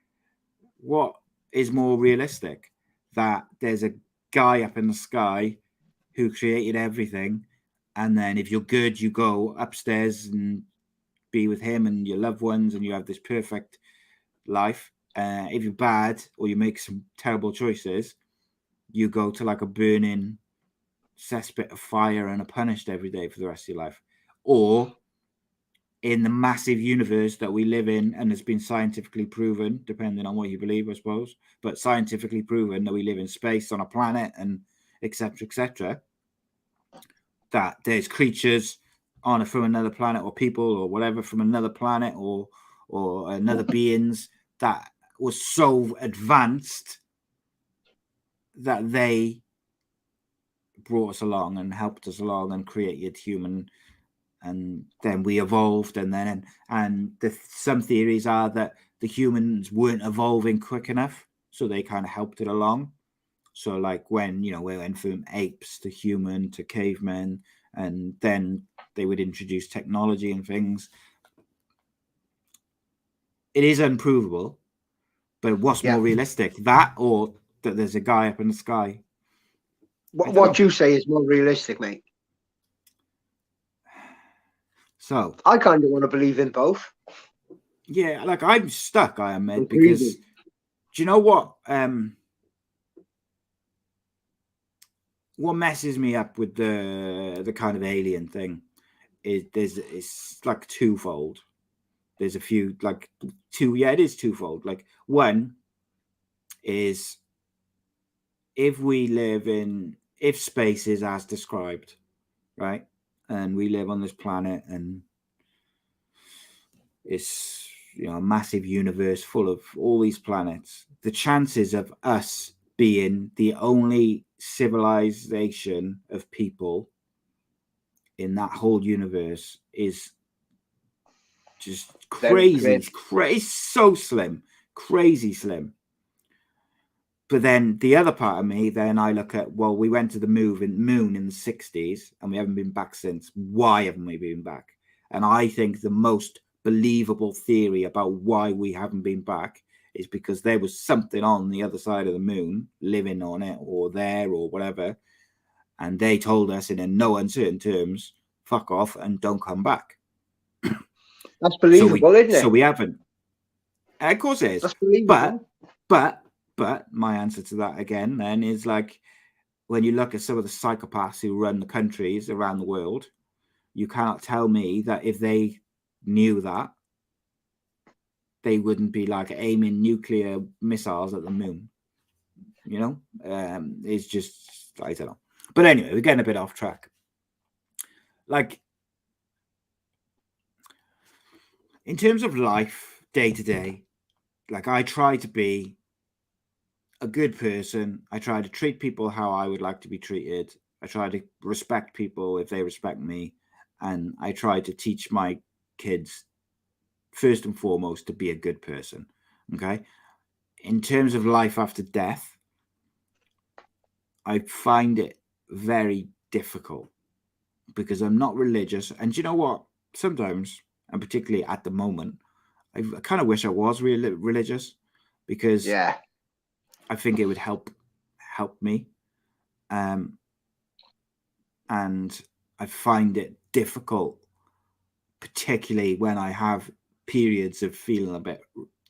what is more realistic? That there's a guy up in the sky who created everything, and then if you're good, you go upstairs and be with him and your loved ones, and you have this perfect life. If you're bad or you make some terrible choices, you go to like a burning cesspit of fire and are punished every day for the rest of your life. Or in the massive universe that we live in, and has been scientifically proven, depending on what you believe, I suppose, but scientifically proven that we live in space on a planet and etc., that there's creatures from another planet, or people or whatever from another planet, or another beings that was so advanced that they brought us along and helped us along and created human, and then we evolved, and some theories are that the humans weren't evolving quick enough, so they kind of helped it along. So like when we went from apes to human to cavemen, and then they would introduce technology and things. It is unprovable, but what's more realistic, that or that there's a guy up in the sky? What you say is more realistic, mate. So I kind of want to believe in both. Yeah, like I'm stuck, I am, mate, because do you know what? What messes me up with the kind of alien thing is it's like twofold. There's a few, like two. Yeah, it is twofold. Like, one is if space is as described, right, and we live on this planet, and it's a massive universe full of all these planets, the chances of us being the only civilization of people in that whole universe is just crazy. It's so slim, crazy slim. But then the other part of me, then I look at, well, we went to the moon in the 60s and we haven't been back since. Why haven't we been back? And I think the most believable theory about why we haven't been back is because there was something on the other side of the moon living on it or there or whatever. And they told us in no uncertain terms, fuck off and don't come back. That's believable, isn't it? So we haven't. Of course it is. That's believable. But my answer to that again then is like, when you look at some of the psychopaths who run the countries around the world, you cannot tell me that if they knew that, they wouldn't be like aiming nuclear missiles at the moon. You know, it's just, I don't know. But anyway, we're getting a bit off track. Like, in terms of life, day to day, like I try to be a good person. I try to treat people how I would like to be treated. I try to respect people if they respect me. And I try to teach my kids, first and foremost, to be a good person. Okay. In terms of life after death, I find it very difficult because I'm not religious. And you know what? Sometimes, and particularly at the moment, I kind of wish I was religious, because I think it would help me. And I find it difficult, particularly when I have periods of feeling a bit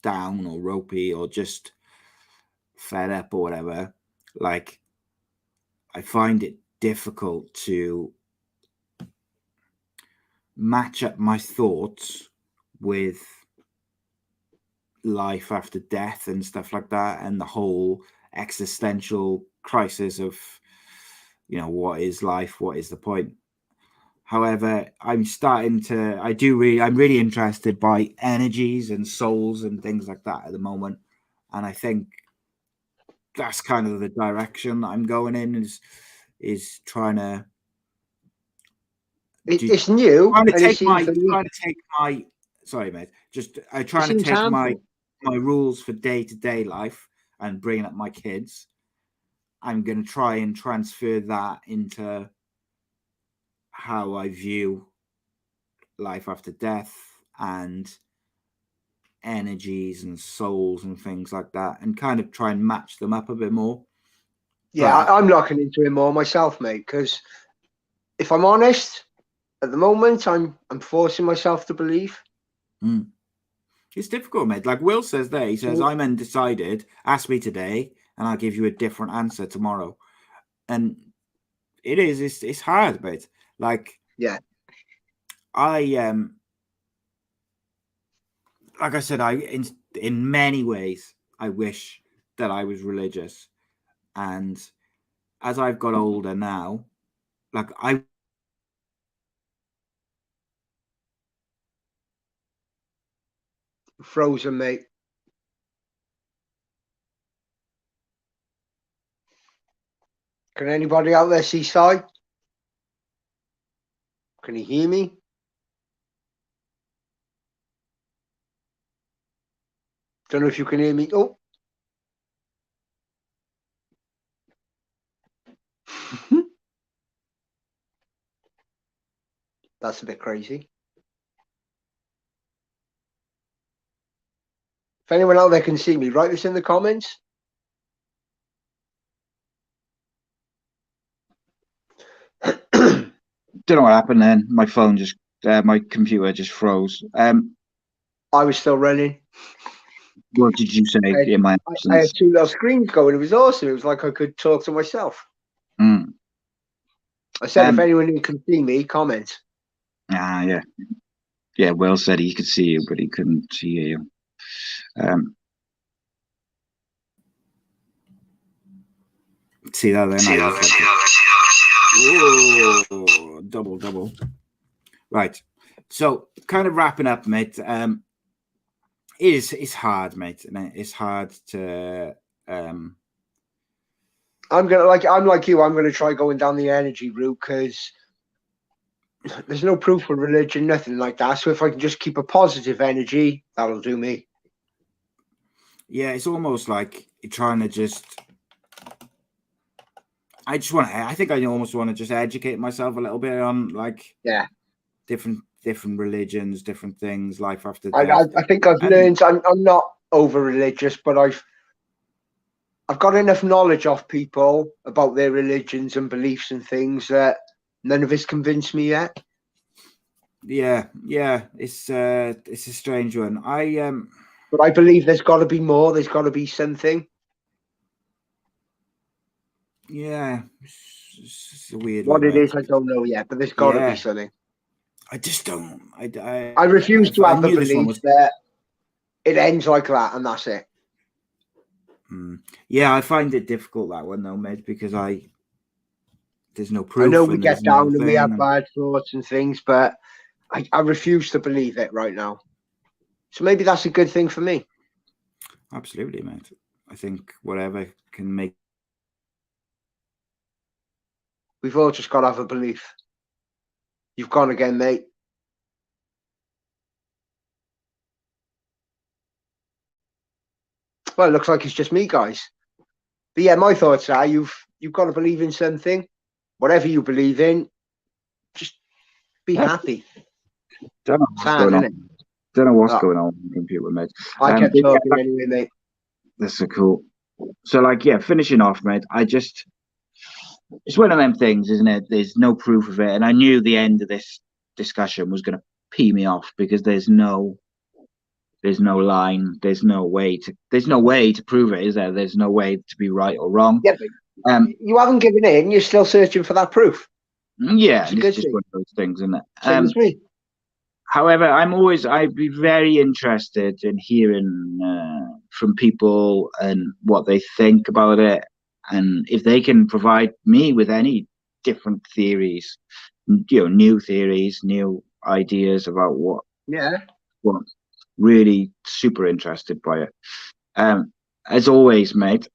down or ropey or just fed up or whatever. Like, I find it difficult to match up my thoughts with life after death and stuff like that, and the whole existential crisis of, you know, what is life, what is the point. However, I'm really interested by energies and souls and things like that at the moment, and I think that's kind of the direction that I'm going in, is trying to. It's new. Trying to take my. Sorry, mate. I'm trying to take my rules for day-to-day life and bringing up my kids. I'm going to try and transfer that into how I view life after death and energies and souls and things like that, and kind of try and match them up a bit more. Yeah, I'm looking into it more myself, mate, because if I'm honest, at the moment, I'm forcing myself to believe. It's difficult, mate. Like Will says there, he says, I'm undecided. Ask me today, and I'll give you a different answer tomorrow. And it's hard, mate. Like, yeah, like I said, in many ways, I wish that I was religious. And as I've got older now, like frozen, mate. Can anybody out there see Si? Can you hear me? Don't know if you can hear me. Oh. That's a bit crazy. If anyone out there can see me, write this in the comments. Don't know what happened then. My phone my computer just froze. I was still running. What did you say in my absence? I had two little screens going. It was awesome. It was like I could talk to myself. I said, if anyone who can see me, comment. Yeah. Yeah, Will said he could see you, but he couldn't see you. See that then? Double. Right. So, kind of wrapping up, mate. It's hard, mate. It's hard to. I'm like you. I'm gonna try going down the energy route because there's no proof of religion, nothing like that. So if I can just keep a positive energy, that'll do me. Yeah, it's almost like you're trying to just. I think I almost want to just educate myself a little bit on different different religions, different things, life after death. I think I've learned. I'm not over religious, but I've got enough knowledge of people about their religions and beliefs and things that none of it's convinced me yet. Yeah, it's a strange one. But I believe there's got to be more. There's got to be something. Yeah, it's a weird what one. What it is, I don't know yet, but there's got to be something. I just don't. I refuse to have the belief that it ends like that and that's it. Yeah, I find it difficult, that one though, mate, because there's no proof. I know we get down and we have bad thoughts and things, but I refuse to believe it right now. So maybe that's a good thing for me. Absolutely, mate. I think whatever can make. We've all just got to have a belief. You've gone again, mate. Well, it looks like it's just me, guys. But yeah, my thoughts are you've got to believe in something. Whatever you believe in, just be happy. Don't know what's going on. Don't know what's going on with the computer, mate. I kept talking anyway, mate. That's so cool. So, like, yeah, finishing off, mate. It's one of them things, isn't it? There's no proof of it, and I knew the end of this discussion was going to pee me off because there's no line, there's no way to prove it, is there? There's no way to be right or wrong. Yeah, but you haven't given in. You're still searching for that proof. Yeah, it's just one of those things, isn't it? Same as me. However, I'd be very interested in hearing from people and what they think about it, and if they can provide me with any different theories, new theories, new ideas about what. Yeah. What really super interested by it. As always, mate,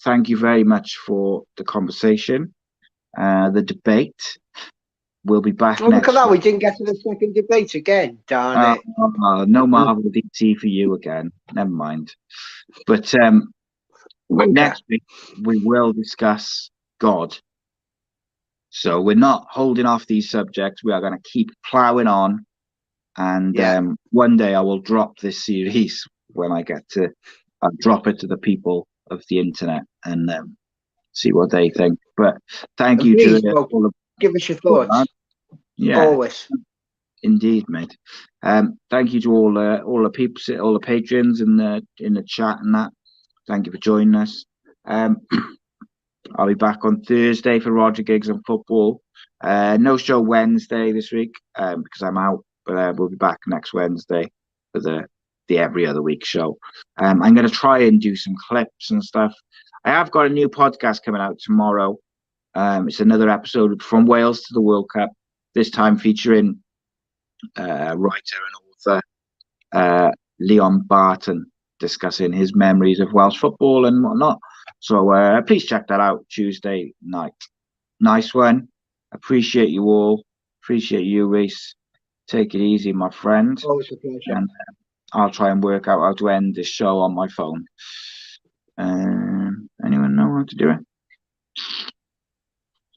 thank you very much for the conversation, the debate. We'll be back next look at that. We didn't get to the second debate again. Darn it. No Marvel DC for you again. Never mind. But next week, we will discuss God. So we're not holding off these subjects. We are going to keep ploughing on. And one day I will drop this series when I get to drop it to the people of the internet and see what they think. But thank you to give us your thoughts. Yeah, always. Indeed, mate. Thank you to all the people, all the patrons in the chat and that. Thank you for joining us. I'll be back on Thursday for Rhodri Giggs and football. No show Wednesday this week because I'm out. But we'll be back next Wednesday for the every other week show. I'm going to try and do some clips and stuff. I have got a new podcast coming out tomorrow. It's another episode from Wales to the World Cup, this time featuring writer and author Leon Barton, discussing his memories of Welsh football and whatnot. So please check that out Tuesday night. Nice one. Appreciate you all. Appreciate you, Reese. Take it easy, my friend. Always a pleasure. And I'll try and work out how to end this show on my phone. Anyone know how to do it?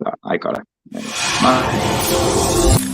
So I got it. Bye.